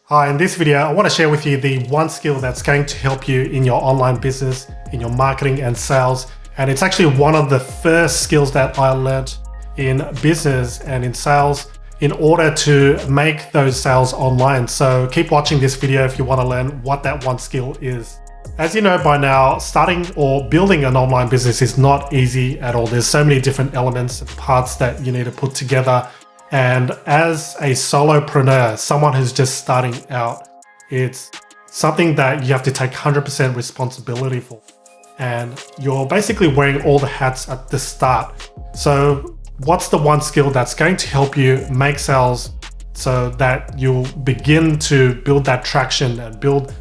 Hi, in this video, I want to share with you the one skill that's going to help you in your online business, in your marketing and sales. And it's actually one of the first skills that I learned in business and in sales in order to make those sales online. So keep watching this video if you want to learn what that one skill is. As you know by now, starting or building an online business is not easy at all. There's so many different elements and parts that you need to put together. And as a solopreneur, someone who's just starting out, it's something that you have to take 100% responsibility for. And you're basically wearing all the hats at the start. So what's the one skill that's going to help you make sales so that you'll begin to build that traction and build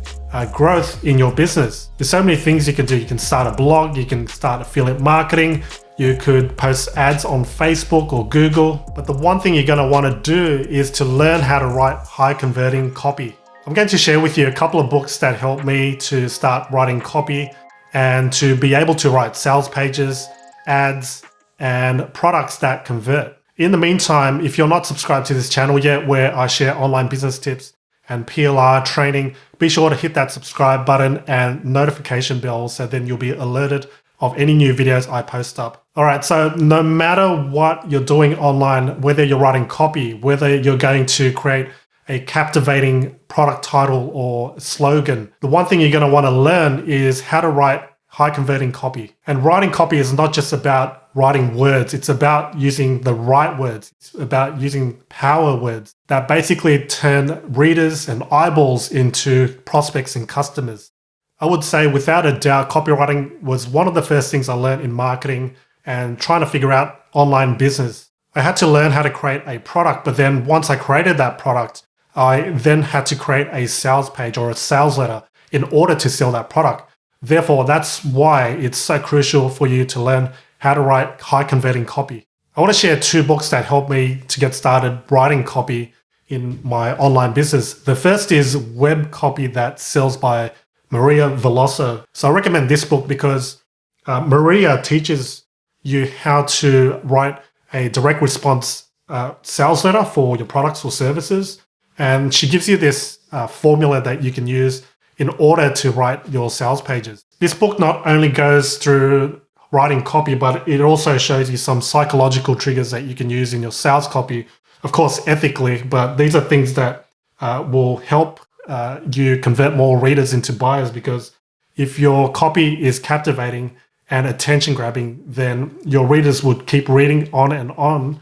growth in your business? There's so many things you can do. You can start a blog, you can start affiliate marketing, you could post ads on Facebook or Google, but the one thing you're going to want to do is to learn how to write high converting copy. I'm going to share with you a couple of books that helped me to start writing copy and to be able to write sales pages, ads, and products that convert. In the meantime, if you're not subscribed to this channel yet, where I share online business tips and PLR training, be sure to hit that subscribe button and notification bell so then you'll be alerted of any new videos I post up. All right, so no matter what you're doing online, whether you're writing copy, whether you're going to create a captivating product title or slogan, the one thing you're going to want to learn is how to write high converting copy. And writing copy is not just about writing words, it's about using the right words. It's about using power words that basically turn readers and eyeballs into prospects and customers. I would say without a doubt, copywriting was one of the first things I learned in marketing and trying to figure out online business. I had to learn how to create a product, but then once I created that product, I then had to create a sales page or a sales letter in order to sell that product. Therefore, that's why it's so crucial for you to learn how to write high converting copy. I want to share two books that helped me to get started writing copy in my online business. The first is Web Copy That Sells by Maria Veloso. So I recommend this book because Maria teaches you how to write a direct response sales letter for your products or services. And she gives you this formula that you can use in order to write your sales pages. This book not only goes through writing copy, but it also shows you some psychological triggers that you can use in your sales copy, of course, ethically, but these are things that will help you convert more readers into buyers, because if your copy is captivating and attention grabbing, then your readers would keep reading on and on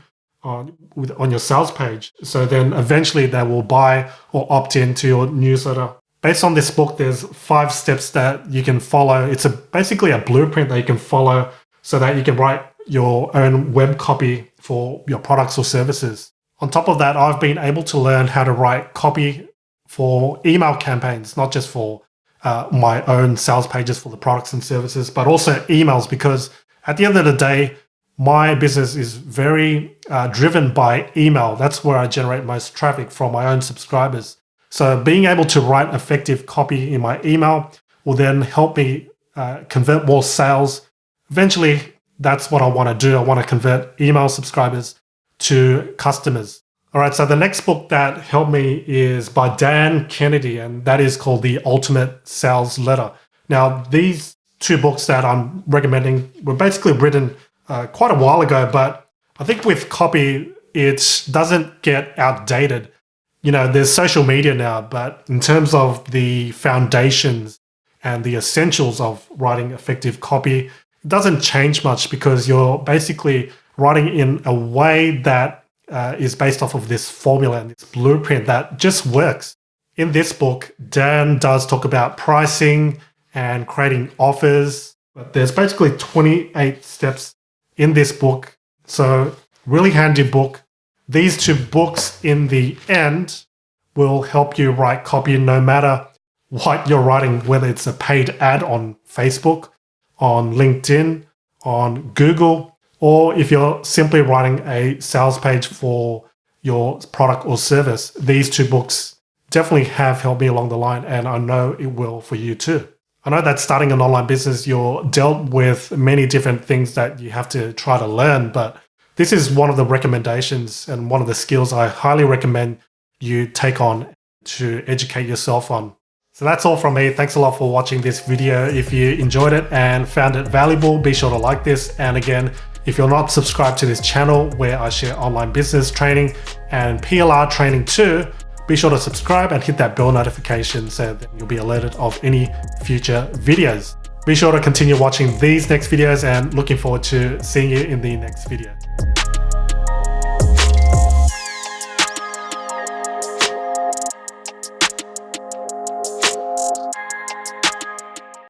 your sales page. So then eventually they will buy or opt into your newsletter. Based on this book, there's 5 steps that you can follow. It's basically a blueprint that you can follow so that you can write your own web copy for your products or services. On top of that, I've been able to learn how to write copy for email campaigns, not just for my own sales pages for the products and services, but also emails, because at the end of the day, my business is very driven by email. That's where I generate most traffic from my own subscribers. So being able to write effective copy in my email will then help me convert more sales. Eventually, that's what I want to do. I want to convert email subscribers to customers. All right, so the next book that helped me is by Dan Kennedy, and that is called The Ultimate Sales Letter. Now, these two books that I'm recommending were basically written quite a while ago, but I think with copy, it doesn't get outdated. You know, there's social media now, but in terms of the foundations and the essentials of writing effective copy, it doesn't change much, because you're basically writing in a way that is based off of this formula and this blueprint that just works. In this book, Dan does talk about pricing and creating offers, but there's basically 28 steps in this book. So really handy book. These two books in the end will help you write copy no matter what you're writing, whether it's a paid ad on Facebook, on LinkedIn, on Google, or if you're simply writing a sales page for your product or service. These two books definitely have helped me along the line, and I know it will for you too. I know that starting an online business, you're dealt with many different things that you have to try to learn, but this is one of the recommendations and one of the skills I highly recommend you take on. to educate yourself on. So that's all from me. Thanks a lot for watching this video. If you enjoyed it and found it valuable, be sure to like this. And again, if you're not subscribed to this channel where I share online business training and PLR training too, be sure to subscribe and hit that bell notification so that you'll be alerted of any future videos. Be sure to continue watching these next videos and looking forward to seeing you in the next video.